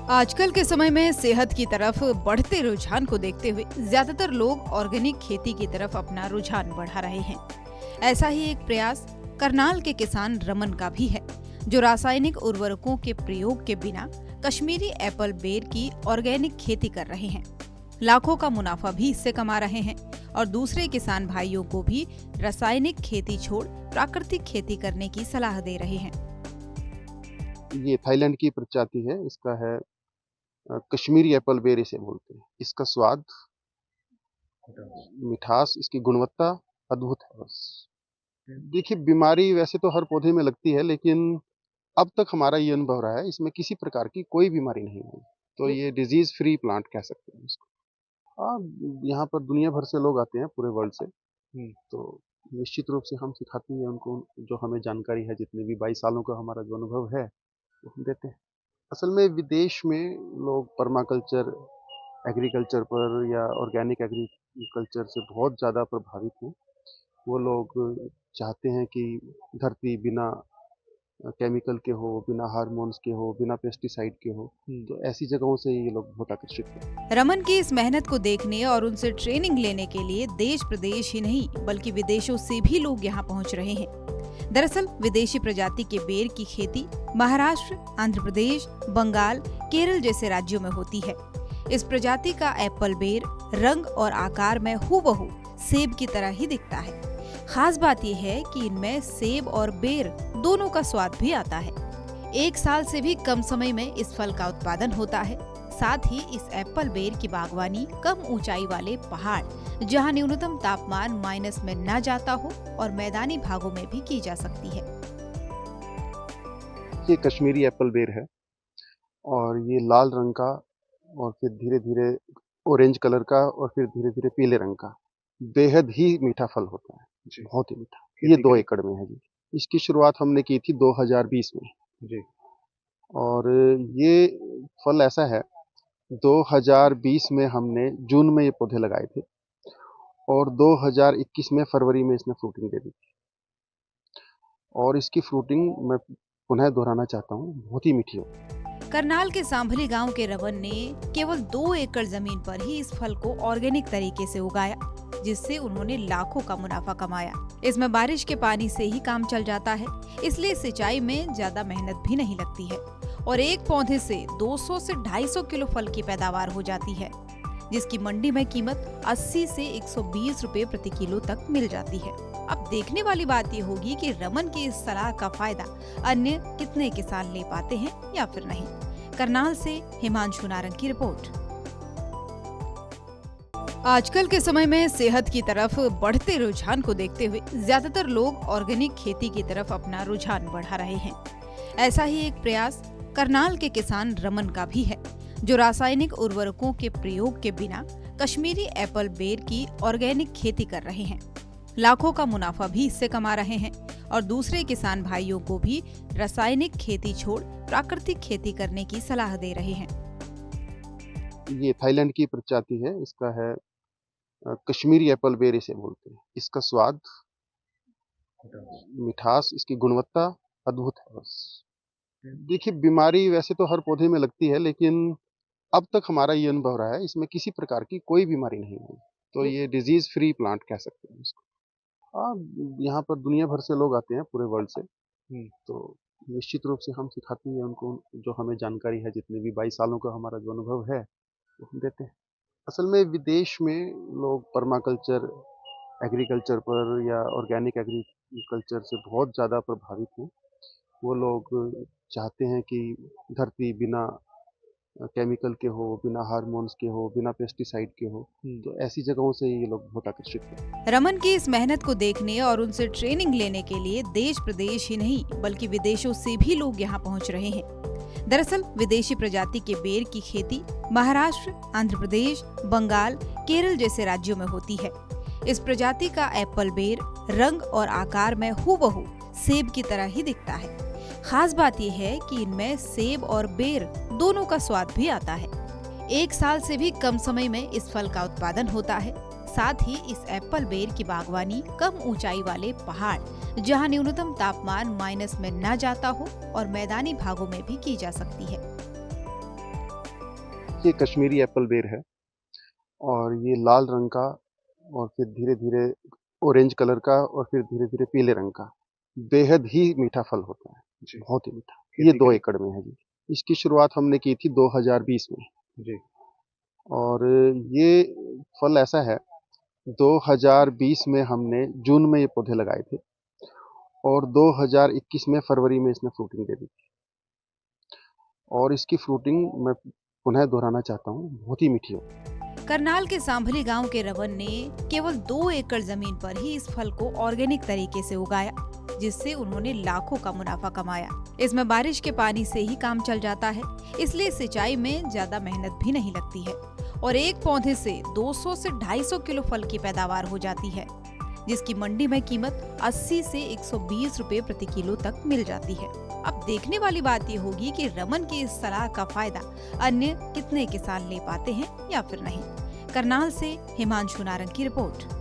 आजकल के समय में सेहत की तरफ बढ़ते रुझान को देखते हुए ज्यादातर लोग ऑर्गेनिक खेती की तरफ अपना रुझान बढ़ा रहे हैं। ऐसा ही एक प्रयास करनाल के किसान रमन का भी है, जो रासायनिक उर्वरकों के प्रयोग के बिना कश्मीरी एप्पल बेर की ऑर्गेनिक खेती कर रहे हैं। लाखों का मुनाफा भी इससे कमा रहे हैं और दूसरे किसान भाइयों को भी रासायनिक खेती छोड़ प्राकृतिक खेती करने की सलाह दे रहे हैं। ये थाईलैंड की प्रजाति है। इसका है कश्मीरी एप्पल बेर इसे बोलते हैं। इसका स्वाद, मिठास, इसकी गुणवत्ता अद्भुत है। बस देखिए, बीमारी वैसे तो हर पौधे में लगती है, लेकिन अब तक हमारा ये अनुभव रहा है, इसमें किसी प्रकार की कोई बीमारी नहीं है। तो ये डिजीज फ्री प्लांट कह सकते हैं इसको। हाँ, यहाँ पर दुनिया भर से लोग आते हैं, पूरे वर्ल्ड से। तो निश्चित रूप से हम सिखाते हैं उनको, जो हमें जानकारी है, जितने भी 22 सालों का हमारा जो अनुभव है, वो हम देते हैं। असल में विदेश में लोग पर्माकल्चर एग्रीकल्चर पर या ऑर्गेनिक एग्रीकल्चर से बहुत ज़्यादा प्रभावित हैं। वो लोग चाहते हैं कि धरती बिना केमिकल के हो, बिना हार्मोन्स के हो, बिना पेस्टिसाइड के हो। तो ऐसी जगहों से ये लोग बहुत आकर्षित हैं। रमन की इस मेहनत को देखने और उनसे ट्रेनिंग लेने के लिए देश प्रदेश ही नहीं बल्कि विदेशों से भी लोग यहाँ पहुँच रहे हैं। दरअसल विदेशी प्रजाति के बेर की खेती महाराष्ट्र, आंध्र प्रदेश, बंगाल, केरल जैसे राज्यों में होती है। इस प्रजाति का एप्पल बेर रंग और आकार में हूबहू सेब की तरह ही दिखता है। खास बात यह है कि इनमें सेब और बेर दोनों का स्वाद भी आता है। 1 साल से भी कम समय में इस फल का उत्पादन होता है। साथ ही इस एप्पल बेर की बागवानी कम ऊंचाई वाले पहाड़, जहां न्यूनतम तापमान माइनस में न जाता हो, और मैदानी भागों में भी की जा सकती है। ये कश्मीरी एप्पल बेर है और ये लाल रंग का, और फिर धीरे धीरे ऑरेंज कलर का, और फिर धीरे धीरे पीले रंग का बेहद ही मीठा फल होता है जी। बहुत ही मीठा। ये 2 एकड़ में है जी। इसकी शुरुआत हमने की थी 2020 में जी। और ये फल ऐसा है, 2020 में हमने जून में ये पौधे लगाए थे और 2021 में फरवरी में इसने फ्रूटिंग दे दी थी। और इसकी फ्रूटिंग मैं पुनः दोहराना चाहता हूँ, बहुत ही मीठी हो। करनाल के सांभली गांव के रमन ने केवल 2 एकड़ जमीन पर ही इस फल को ऑर्गेनिक तरीके से उगाया, जिससे उन्होंने लाखों का मुनाफा कमाया। इसमें बारिश के पानी से ही काम चल जाता है, इसलिए सिंचाई में ज्यादा मेहनत भी नहीं लगती है और एक पौधे से 200 से 250 किलो फल की पैदावार हो जाती है, जिसकी मंडी में कीमत 80 से 120 रुपए प्रति किलो तक मिल जाती है। अब देखने वाली बात ये होगी कि रमन की इस सलाह का फायदा अन्य कितने किसान ले पाते हैं या फिर नहीं। करनाल से हिमांशु नारंग की रिपोर्ट। आजकल के समय में सेहत की तरफ बढ़ते रुझान को देखते हुए ज्यादातर लोग ऑर्गेनिक खेती की तरफ अपना रुझान बढ़ा रहे हैं। ऐसा ही एक प्रयास करनाल के किसान रमन का भी है, जो रासायनिक उर्वरकों के प्रयोग के बिना कश्मीरी एप्पल बेर की ऑर्गेनिक खेती कर रहे हैं। लाखों का मुनाफा भी इससे कमा रहे हैं और दूसरे किसान भाइयों को भी रासायनिक खेती छोड़ प्राकृतिक खेती करने की सलाह दे रहे हैं। ये थाईलैंड की प्रजाति है। इसका है कश्मीरी एप्पल बेर इसे बोलते हैं। इसका स्वाद, मिठास, इसकी गुणवत्ता अद्भुत है। बस देखिए, बीमारी वैसे तो हर पौधे में लगती है, लेकिन अब तक हमारा ये अनुभव रहा है, इसमें किसी प्रकार की कोई बीमारी नहीं है। तो ये डिजीज फ्री प्लांट कह सकते हैं इसको। हाँ, यहाँ पर दुनिया भर से लोग आते हैं, पूरे वर्ल्ड से। तो निश्चित रूप से हम सिखाते हैं उनको, जो हमें जानकारी है, जितने भी 22 सालों का हमारा जो अनुभव है, वो हम देते हैं। असल में विदेश में लोग पर्माकल्चर एग्रीकल्चर पर या ऑर्गेनिक एग्रीकल्चर से बहुत ज़्यादा प्रभावित हैं। वो लोग चाहते हैं कि धरती बिना केमिकल के हो, बिना हार्मोन्स के हो, बिना पेस्टिसाइड के हो। तो ऐसी जगहों से ये लोग बहुत आकर्षित हैं। रमन की इस मेहनत को देखने और उनसे ट्रेनिंग लेने के लिए देश प्रदेश ही नहीं बल्कि विदेशों से भी लोग यहाँ पहुँच रहे हैं। दरअसल विदेशी प्रजाति के बेर की खेती महाराष्ट्र, आंध्र प्रदेश, बंगाल, केरल जैसे राज्यों में होती है। इस प्रजाति का एप्पल बेर रंग और आकार में हूबहू सेब की तरह ही दिखता है। खास बात यह है कि इनमें सेब और बेर दोनों का स्वाद भी आता है। 1 साल से भी कम समय में इस फल का उत्पादन होता है। साथ ही इस एप्पल बेर की बागवानी कम ऊंचाई वाले पहाड़, जहां न्यूनतम तापमान माइनस में न जाता हो, और मैदानी भागों में भी की जा सकती है। देखिए कश्मीरी एप्पल बेर है और ये लाल रंग का और फिर धीरे-धीरे ऑरेंज कलर का और फिर धीरे-धीरे पीले रंग का। बेहद ही मीठा फल होता है, जी। बहुत ही मीठा। ये खेती 2 करी? एकड़ में है जी। इसकी शुरुआत हमने की थी 2020 में जी। और ये फल ऐसा है 2020 में हमने जून में ये पौधे लगाए थे और 2021 में फरवरी में इसने फ्रूटिंग दे दी थी और इसकी फ्रूटिंग मैं पुनः दोहराना चाहता हूँ, बहुत ही मीठी होती है। करनाल के सांभली गांव के रमन ने केवल 2 एकड़ जमीन पर ही इस फल को ऑर्गेनिक तरीके से उगाया, जिससे उन्होंने लाखों का मुनाफा कमाया। इसमें बारिश के पानी से ही काम चल जाता है, इसलिए सिंचाई में ज्यादा मेहनत भी नहीं लगती है और एक पौधे से 200 से 250 किलो फल की पैदावार हो जाती है, जिसकी मंडी में कीमत 80 से 120 रुपए प्रति किलो तक मिल जाती है। अब देखने वाली बात ये होगी कि रमन की इस सलाह का फायदा अन्य कितने किसान ले पाते हैं या फिर नहीं। करनाल से हिमांशु नारंग की रिपोर्ट।